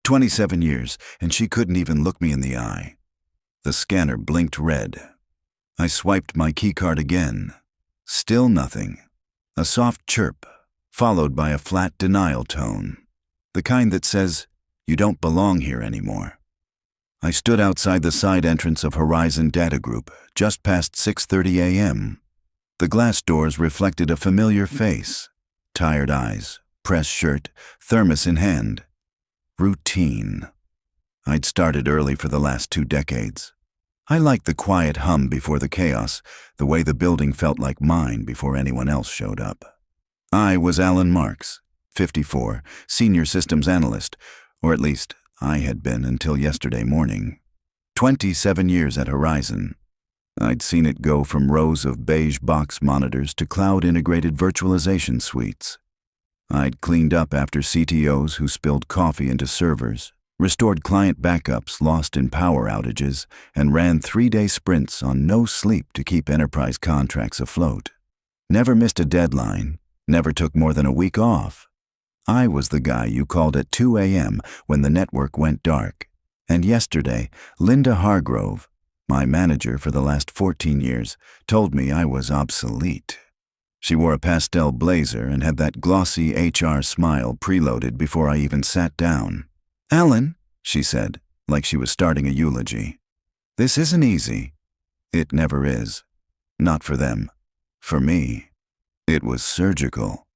27 years, and she couldn't even look me in the eye. The scanner blinked red. I swiped my keycard again. Still nothing. A soft chirp, followed by a flat denial tone. The kind that says, "You don't belong here anymore." I stood outside the side entrance of Horizon Data Group, just past 6:30 a.m. The glass doors reflected a familiar face. Tired eyes, pressed shirt, thermos in hand. Routine. I'd started early for the last 2 decades. I liked the quiet hum before the chaos, the way the building felt like mine before anyone else showed up. I was Alan Marks, 54, senior systems analyst, or at least I had been until yesterday morning. 27 years at Horizon. I'd seen it go from rows of beige box monitors to cloud-integrated virtualization suites. I'd cleaned up after CTOs who spilled coffee into servers, restored client backups lost in power outages, and ran 3-day sprints on no sleep to keep enterprise contracts afloat. Never missed a deadline, never took more than a week off. I was the guy you called at 2 a.m. when the network went dark. And yesterday, Linda Hargrove, my manager for the last 14 years, told me I was obsolete. She wore a pastel blazer and had that glossy HR smile preloaded before I even sat down. "Alan," she said, like she was starting a eulogy, "this isn't easy." It never is. Not for them. For me, it was surgical.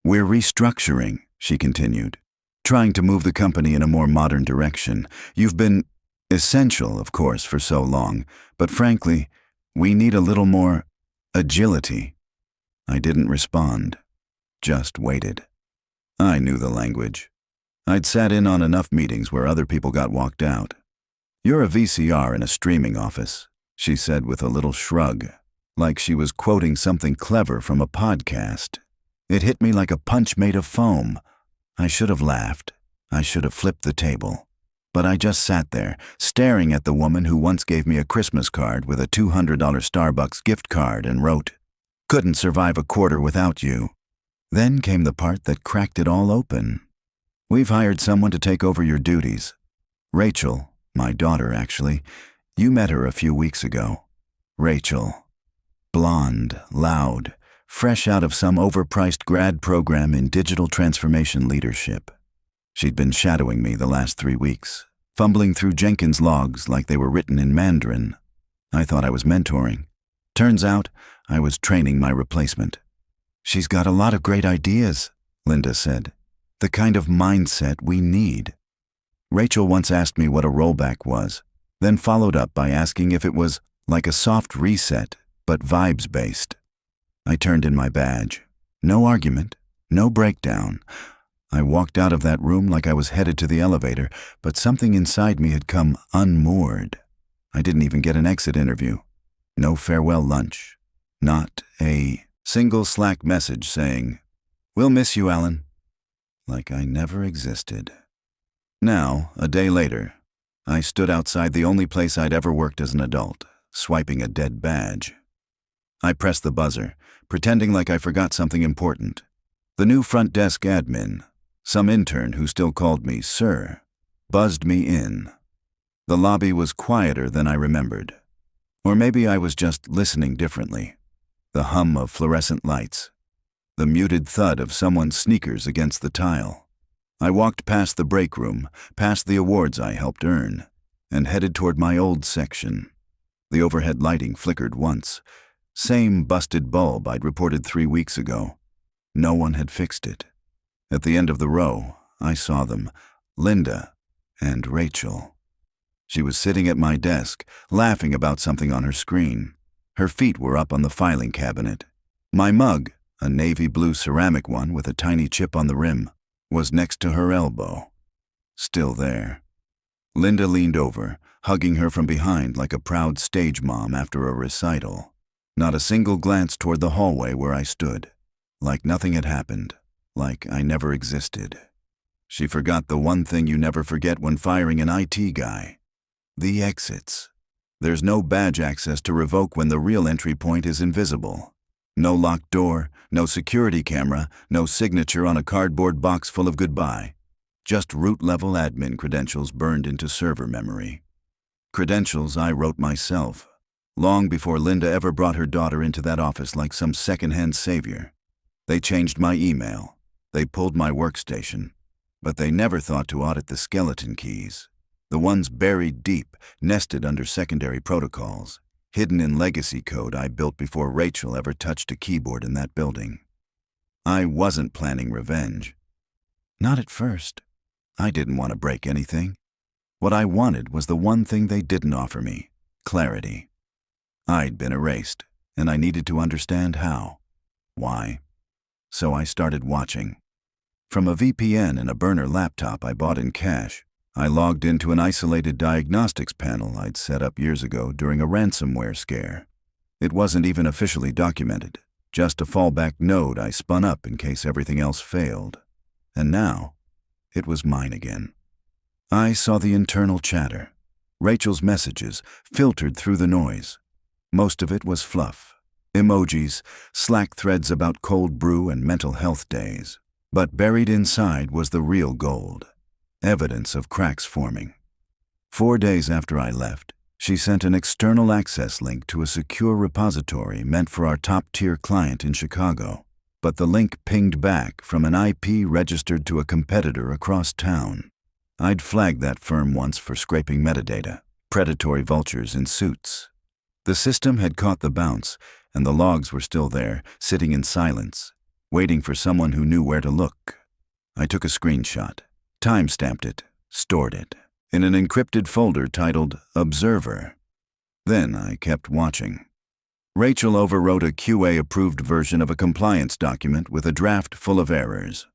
"We're restructuring," she continued, "trying to move the company in a more modern direction. You've been essential, of course, for so long, but frankly, we need a little more agility." I didn't respond, just waited. I knew the language. I'd sat in on enough meetings where other people got walked out. "You're a VCR in a streaming office," she said with a little shrug, like she was quoting something clever from a podcast. It hit me like a punch made of foam. I should have laughed. I should have flipped the table. But I just sat there, staring at the woman who once gave me a Christmas card with a $200 Starbucks gift card and wrote, "Couldn't survive a quarter without you." Then came the part that cracked it all open. "We've hired someone to take over your duties. Rachel, my daughter actually, you met her a few weeks ago. Rachel. Blonde, loud, fresh out of some overpriced grad program in digital transformation leadership. She'd been shadowing me the last 3 weeks, fumbling through Jenkins logs like they were written in Mandarin. I thought I was mentoring. Turns out, I was training my replacement. "She's got a lot of great ideas," Linda said. "The kind of mindset we need." Rachel once asked me what a rollback was, then followed up by asking if it was like a soft reset, but vibes-based. I turned in my badge. No argument, no breakdown. I walked out of that room like I was headed to the elevator, but something inside me had come unmoored. I didn't even get an exit interview. No farewell lunch. Not a single Slack message saying, "We'll miss you, Alan." Like I never existed. Now, a day later, I stood outside the only place I'd ever worked as an adult, swiping a dead badge. I pressed the buzzer, pretending like I forgot something important. The new front desk admin, some intern who still called me sir, buzzed me in. The lobby was quieter than I remembered. Or maybe I was just listening differently. The hum of fluorescent lights. The muted thud of someone's sneakers against the tile. I walked past the break room, past the awards I helped earn, and headed toward my old section. The overhead lighting flickered once. Same busted bulb I'd reported 3 weeks ago. No one had fixed it. At the end of the row, I saw them, Linda and Rachel. She was sitting at my desk, laughing about something on her screen. Her feet were up on the filing cabinet. My mug, a navy blue ceramic one with a tiny chip on the rim, was next to her elbow. Still there. Linda leaned over, hugging her from behind like a proud stage mom after a recital. Not a single glance toward the hallway where I stood. Like nothing had happened. Like I never existed. She forgot the one thing you never forget when firing an IT guy. The exits. There's no badge access to revoke when the real entry point is invisible. No locked door, no security camera, no signature on a cardboard box full of goodbye. just root-level admin credentials burned into server memory. Credentials I wrote myself, long before Linda ever brought her daughter into that office like some second-hand savior. They changed my email. They pulled my workstation. But they never thought to audit the skeleton keys, the ones buried deep, nested under secondary protocols, hidden in legacy code I built before Rachel ever touched a keyboard in that building. I wasn't planning revenge. Not at first. I didn't want to break anything. What I wanted was the one thing they didn't offer me: clarity. I'd been erased, and I needed to understand how. Why? So I started watching. From a VPN and a burner laptop I bought in cash, I logged into an isolated diagnostics panel I'd set up years ago during a ransomware scare. It wasn't even officially documented, just a fallback node I spun up in case everything else failed. And now, it was mine again. I saw the internal chatter, Rachel's messages filtered through the noise. Most of it was fluff, emojis, Slack threads about cold brew and mental health days. But buried inside was the real gold, evidence of cracks forming. 4 days after I left, she sent an external access link to a secure repository meant for our top-tier client in Chicago. But the link pinged back from an IP registered to a competitor across town. I'd flagged that firm once for scraping metadata, predatory vultures in suits. The system had caught the bounce, and the logs were still there, sitting in silence, waiting for someone who knew where to look. I took a screenshot, time-stamped it, stored it, in an encrypted folder titled Observer. Then I kept watching. Rachel overwrote a QA-approved version of a compliance document with a draft full of errors.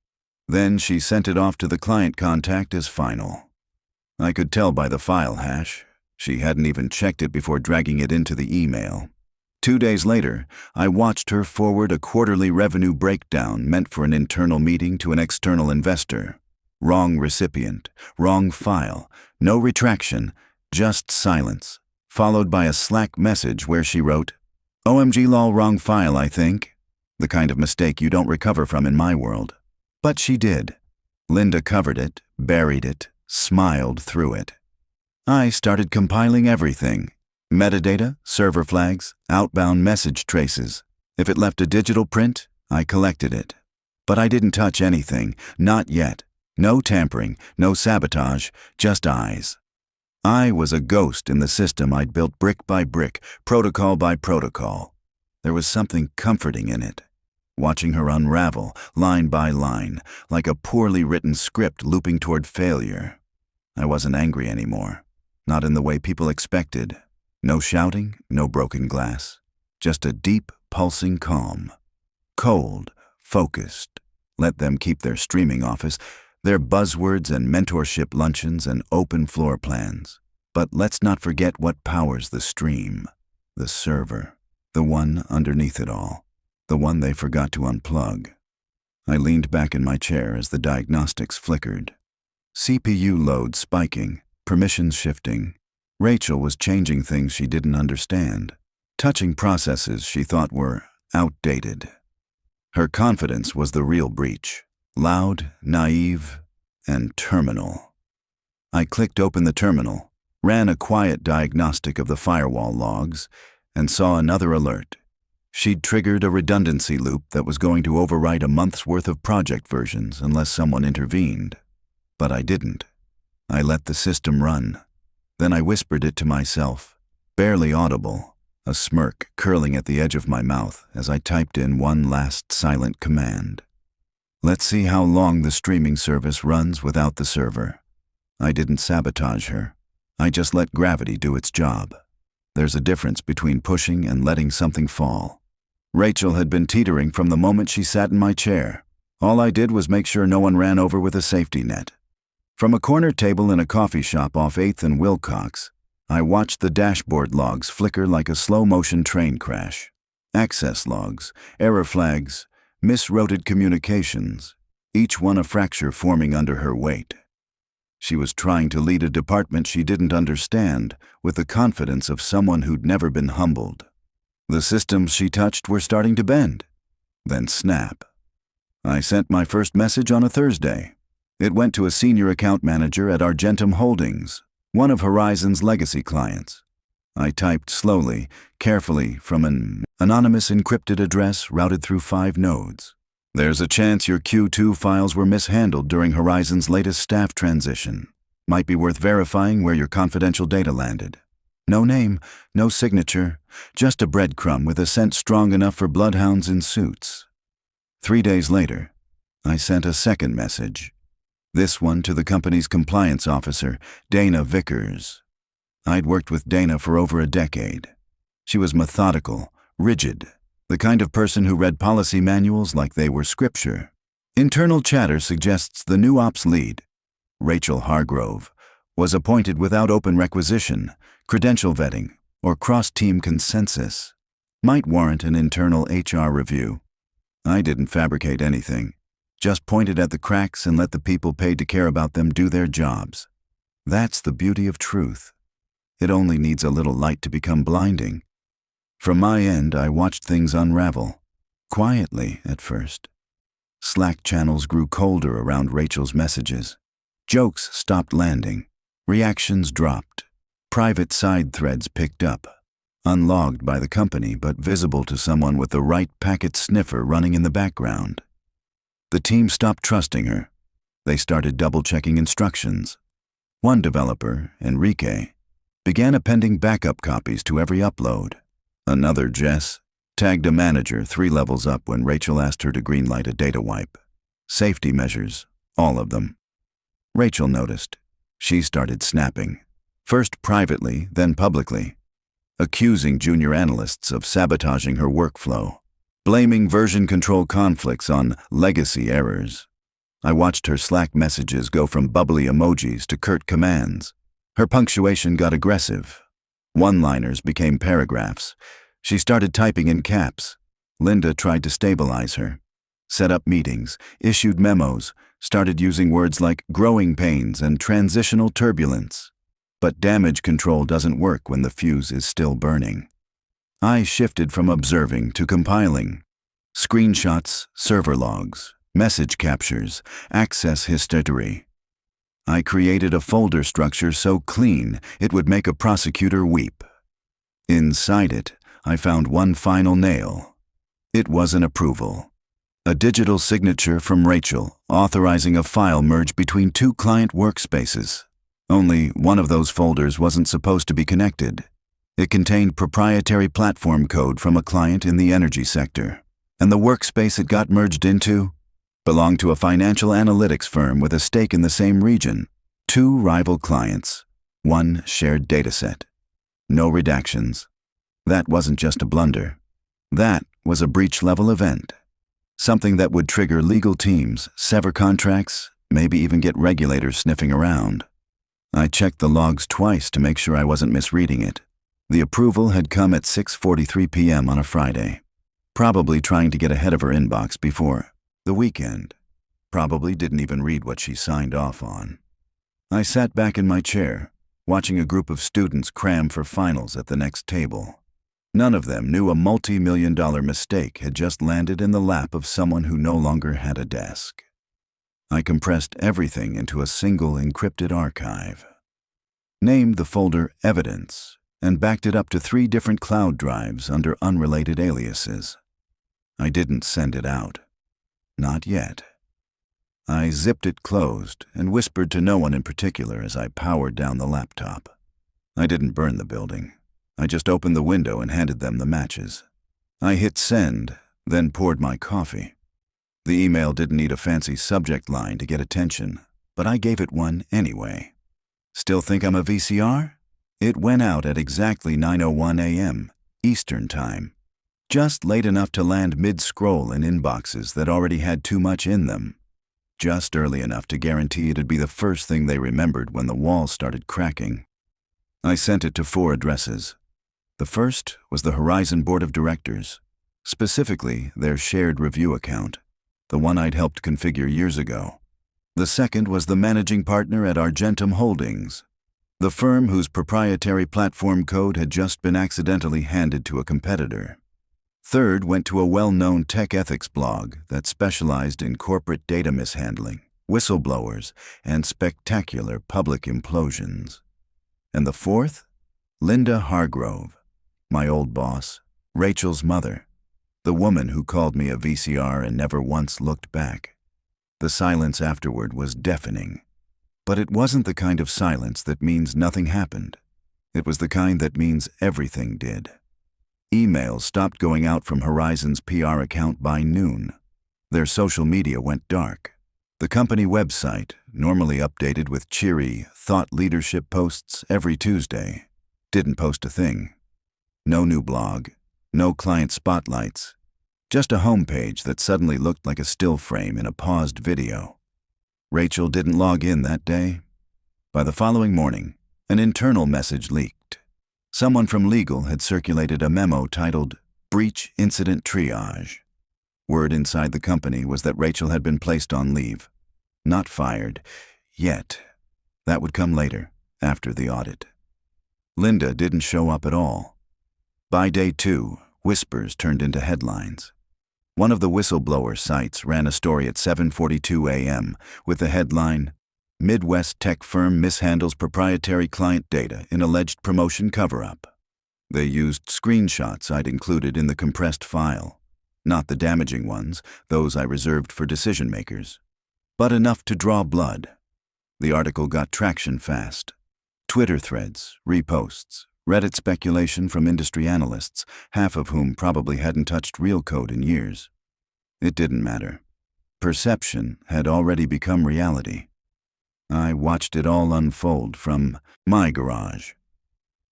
Then she sent it off to the client contact as final. I could tell by the file hash. She hadn't even checked it before dragging it into the email. 2 days later, I watched her forward a quarterly revenue breakdown meant for an internal meeting to an external investor. Wrong recipient, wrong file, no retraction, just silence, followed by a Slack message where she wrote, "OMG lol, wrong file, I think." The kind of mistake you don't recover from in my world. But she did. Linda covered it, buried it, smiled through it. I started compiling everything. Metadata, server flags, outbound message traces. If it left a digital print, I collected it. But I didn't touch anything, not yet. No tampering, no sabotage, just eyes. I was a ghost in the system I'd built brick by brick, protocol by protocol. There was something comforting in it, watching her unravel, line by line, like a poorly written script looping toward failure. I wasn't angry anymore, not in the way people expected. No shouting, no broken glass, just a deep, pulsing calm. Cold, focused. Let them keep their streaming office, their buzzwords and mentorship luncheons and open floor plans. But let's not forget what powers the stream. The server. The one underneath it all. The one they forgot to unplug. I leaned back in my chair as the diagnostics flickered. CPU load spiking, permissions shifting. Rachel was changing things she didn't understand, touching processes she thought were outdated. Her confidence was the real breach, loud, naive, and terminal. I clicked open the terminal, ran a quiet diagnostic of the firewall logs, and saw another alert. She'd triggered a redundancy loop that was going to overwrite a month's worth of project versions unless someone intervened. But I didn't. I let the system run. Then I whispered it to myself, barely audible, a smirk curling at the edge of my mouth as I typed in one last silent command. Let's see how long the streaming service runs without the server. I didn't sabotage her. I just let gravity do its job. There's a difference between pushing and letting something fall. Rachel had been teetering from the moment she sat in my chair. All I did was make sure no one ran over with a safety net. From a corner table in a coffee shop off 8th and Wilcox, I watched the dashboard logs flicker like a slow-motion train crash. Access logs, error flags, misrouted communications, each one a fracture forming under her weight. She was trying to lead a department she didn't understand with the confidence of someone who'd never been humbled. The systems she touched were starting to bend, then snap. I sent my first message on a Thursday. It went to a senior account manager at Argentum Holdings, one of Horizon's legacy clients. I typed slowly, carefully, from an anonymous encrypted address routed through 5 nodes. There's a chance your Q2 files were mishandled during Horizon's latest staff transition. Might be worth verifying where your confidential data landed. No name, no signature, just a breadcrumb with a scent strong enough for bloodhounds in suits. 3 days later, I sent a second message. This one to the company's compliance officer, Dana Vickers. I'd worked with Dana for over a decade. She was methodical, rigid, the kind of person who read policy manuals like they were scripture. Internal chatter suggests the new ops lead, Rachel Hargrove, was appointed without open requisition, credential vetting, or cross-team consensus. Might warrant an internal HR review. I didn't fabricate anything, just pointed at the cracks and let the people paid to care about them do their jobs. That's the beauty of truth. It only needs a little light to become blinding. From my end, I watched things unravel, quietly at first. Slack channels grew colder around Rachel's messages. Jokes stopped landing. Reactions dropped. Private side threads picked up, unlogged by the company but visible to someone with the right packet sniffer running in the background. The team stopped trusting her. They started double-checking instructions. One developer, Enrique, began appending backup copies to every upload. Another, Jess, tagged a manager 3 levels up when Rachel asked her to greenlight a data wipe. Safety measures, all of them. Rachel noticed. She started snapping, first privately, then publicly, accusing junior analysts of sabotaging her workflow, blaming version control conflicts on legacy errors. I watched her Slack messages go from bubbly emojis to curt commands. Her punctuation got aggressive. One-liners became paragraphs. She started typing in caps. Linda tried to stabilize her, set up meetings, issued memos, started using words like growing pains and transitional turbulence. But damage control doesn't work when the fuse is still burning. I shifted from observing to compiling. Screenshots, server logs, message captures, access history. I created a folder structure so clean it would make a prosecutor weep. Inside it, I found one final nail. It was an approval. A digital signature from Rachel authorizing a file merge between 2 client workspaces. Only one of those folders wasn't supposed to be connected. It contained proprietary platform code from a client in the energy sector, and the workspace it got merged into belonged to a financial analytics firm with a stake in the same region. 2 rival clients, 1 shared dataset. No redactions. That wasn't just a blunder. That was a breach-level event. Something that would trigger legal teams, sever contracts, maybe even get regulators sniffing around. I checked the logs twice to make sure I wasn't misreading it. The approval had come at 6:43 p.m. on a Friday. Probably trying to get ahead of her inbox before the weekend. Probably didn't even read what she signed off on. I sat back in my chair, watching a group of students cram for finals at the next table. None of them knew a multi-million-dollar mistake had just landed in the lap of someone who no longer had a desk. I compressed everything into a single encrypted archive, named the folder Evidence, and backed it up to 3 different cloud drives under unrelated aliases. I didn't send it out. Not yet. I zipped it closed and whispered to no one in particular as I powered down the laptop. I didn't burn the building. I just opened the window and handed them the matches. I hit send, then poured my coffee. The email didn't need a fancy subject line to get attention, but I gave it one anyway. Still think I'm a VCR? It went out at exactly 9:01 a.m. Eastern Time. Just late enough to land mid-scroll in inboxes that already had too much in them. Just early enough to guarantee it'd be the first thing they remembered when the walls started cracking. I sent it to 4 addresses. The first was the Horizon Board of Directors, specifically their shared review account, the one I'd helped configure years ago. The second was the managing partner at Argentum Holdings, the firm whose proprietary platform code had just been accidentally handed to a competitor. Third went to a well-known tech ethics blog that specialized in corporate data mishandling. whistleblowers, and spectacular public implosions. And the fourth? Linda Hargrove, my old boss, Rachel's mother, the woman who called me a VCR and never once looked back. The silence afterward was deafening. But it wasn't the kind of silence that means nothing happened. It was the kind that means everything did. Emails stopped going out from Horizon's PR account by noon. Their social media went dark. The company website, normally updated with cheery, thought leadership posts every Tuesday, didn't post a thing. No new blog, no client spotlights, just a homepage that suddenly looked like a still frame in a paused video. Rachel didn't log in that day. By the following morning, an internal message leaked. Someone from legal had circulated a memo titled Breach Incident Triage. Word inside the company was that Rachel had been placed on leave. Not fired, yet. That would come later, after the audit. Linda didn't show up at all. By day 2, whispers turned into headlines. One of the whistleblower sites ran a story at 7:42 a.m. with the headline, Midwest tech firm mishandles proprietary client data in alleged promotion cover-up. They used screenshots I'd included in the compressed file. Not the damaging ones, those I reserved for decision-makers. But enough to draw blood. The article got traction fast. Twitter threads, reposts, Reddit speculation from industry analysts, half of whom probably hadn't touched real code in years. It didn't matter. Perception had already become reality. I watched it all unfold from my garage.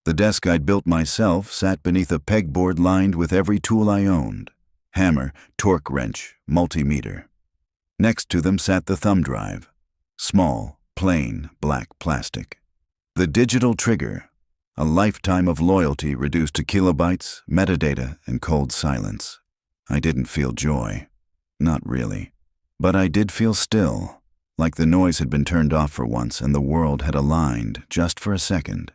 The desk I'd built myself sat beneath a pegboard lined with every tool I owned: hammer, torque wrench, multimeter. Next to them sat the thumb drive, small, plain, black plastic. The digital trigger, a lifetime of loyalty reduced to kilobytes, metadata, and cold silence. I didn't feel joy. Not really. But I did feel still, like the noise had been turned off for once and the world had aligned just for a second.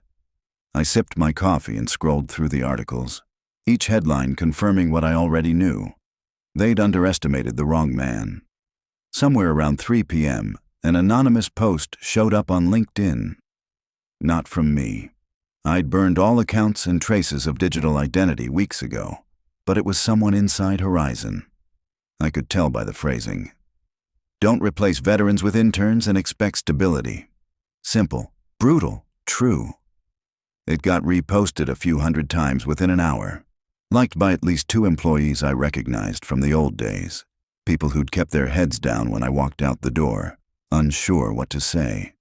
I sipped my coffee and scrolled through the articles, each headline confirming what I already knew. They'd underestimated the wrong man. Somewhere around 3 p.m., an anonymous post showed up on LinkedIn. Not from me. I'd burned all accounts and traces of digital identity weeks ago, but it was someone inside Horizon. I could tell by the phrasing. Don't replace veterans with interns and expect stability. Simple, brutal, true. It got reposted a few hundred times within an hour, liked by at least 2 employees I recognized from the old days, people who'd kept their heads down when I walked out the door, unsure what to say.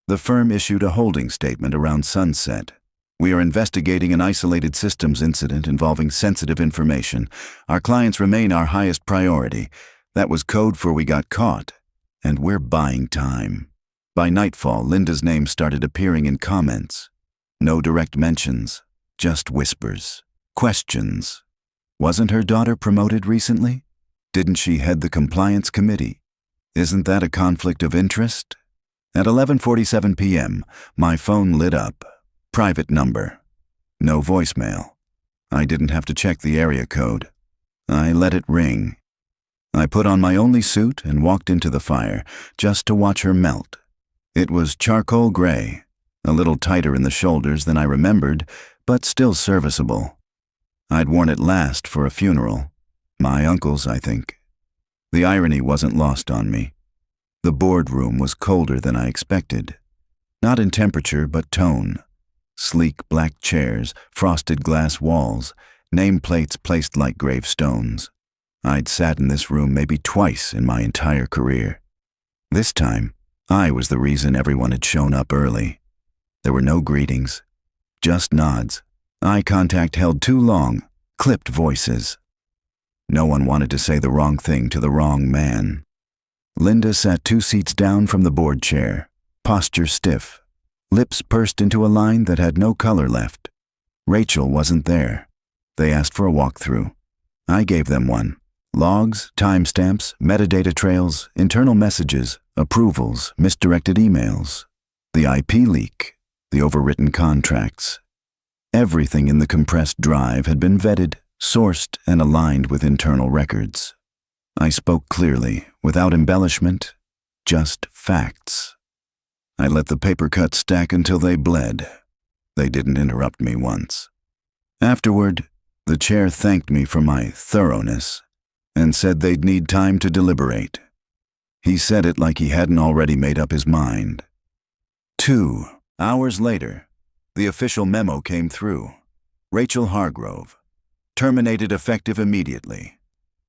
The firm issued a holding statement around sunset. We are investigating an isolated systems incident involving sensitive information. Our clients remain our highest priority. That was code for we got caught. And we're buying time. By nightfall, Linda's name started appearing in comments. No direct mentions, just whispers, questions. Wasn't her daughter promoted recently? Didn't she head the compliance committee? Isn't that a conflict of interest? At 11:47 p.m., my phone lit up. Private number. No voicemail. I didn't have to check the area code. I let it ring. I put on my only suit and walked into the fire, just to watch her melt. It was charcoal gray, a little tighter in the shoulders than I remembered, but still serviceable. I'd worn it last for a funeral. My uncle's, I think. The irony wasn't lost on me. The boardroom was colder than I expected. Not in temperature, but tone. Sleek black chairs, frosted glass walls, nameplates placed like gravestones. I'd sat in this room maybe twice in my entire career. This time, I was the reason everyone had shown up early. There were no greetings, just nods. Eye contact held too long, clipped voices. No one wanted to say the wrong thing to the wrong man. Linda sat 2 seats down from the board chair, posture stiff, lips pursed into a line that had no color left. Rachel wasn't there. They asked for a walkthrough. I gave them one. Logs, timestamps, metadata trails, internal messages, approvals, misdirected emails, the IP leak, the overwritten contracts. Everything in the compressed drive had been vetted, sourced, and aligned with internal records. I spoke clearly, without embellishment, just facts. I let the paper cuts stack until they bled. They didn't interrupt me once. Afterward, the chair thanked me for my thoroughness and said they'd need time to deliberate. He said it like he hadn't already made up his mind. 2 hours later, the official memo came through. Rachel Hargrove, terminated effective immediately.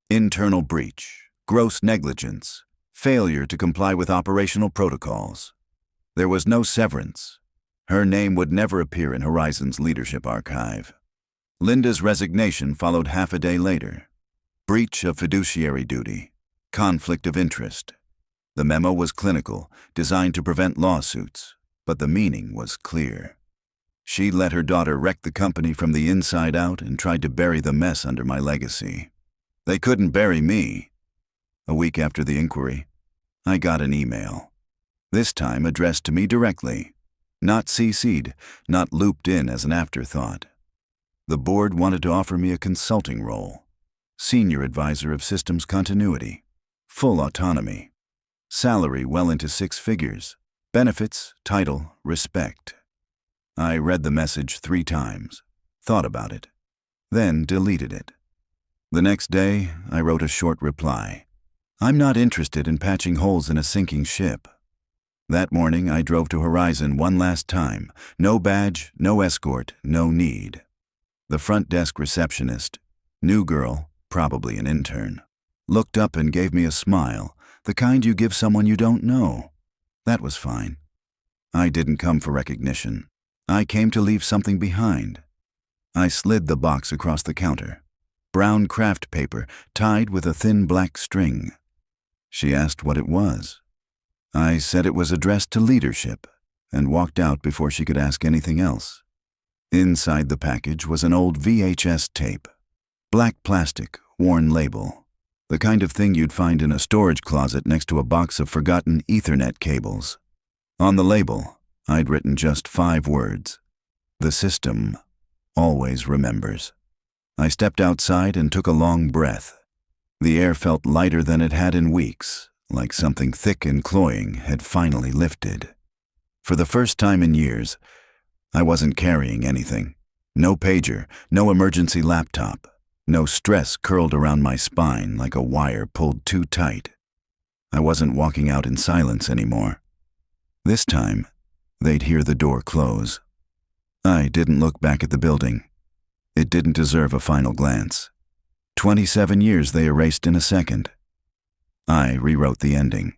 Internal breach, gross negligence, failure to comply with operational protocols. There was no severance. Her name would never appear in Horizon's leadership archive. Linda's resignation followed half a day later. Breach of fiduciary duty, conflict of interest. The memo was clinical, designed to prevent lawsuits, but the meaning was clear. She let her daughter wreck the company from the inside out and tried to bury the mess under my legacy. They couldn't bury me. A week after the inquiry, I got an email. This time addressed to me directly, not CC'd, not looped in as an afterthought. The board wanted to offer me a consulting role, senior advisor of systems continuity, full autonomy, salary well into 6 figures, benefits, title, respect. I read the message 3 times, thought about it, then deleted it. The next day, I wrote a short reply. I'm not interested in patching holes in a sinking ship. That morning, I drove to Horizon one last time. No badge, no escort, no need. The front desk receptionist, new girl, probably an intern, looked up and gave me a smile, the kind you give someone you don't know. That was fine. I didn't come for recognition. I came to leave something behind. I slid the box across the counter. Brown craft paper tied with a thin black string. She asked what it was. I said it was addressed to leadership and walked out before she could ask anything else. Inside the package was an old VHS tape. Black plastic, worn label. The kind of thing you'd find in a storage closet next to a box of forgotten Ethernet cables. On the label, I'd written just 5 words. The system always remembers. I stepped outside and took a long breath. The air felt lighter than it had in weeks, like something thick and cloying had finally lifted. For the first time in years, I wasn't carrying anything. No pager, no emergency laptop, no stress curled around my spine like a wire pulled too tight. I wasn't walking out in silence anymore. This time, they'd hear the door close. I didn't look back at the building. It didn't deserve a final glance. 27 years they erased in a second. I rewrote the ending.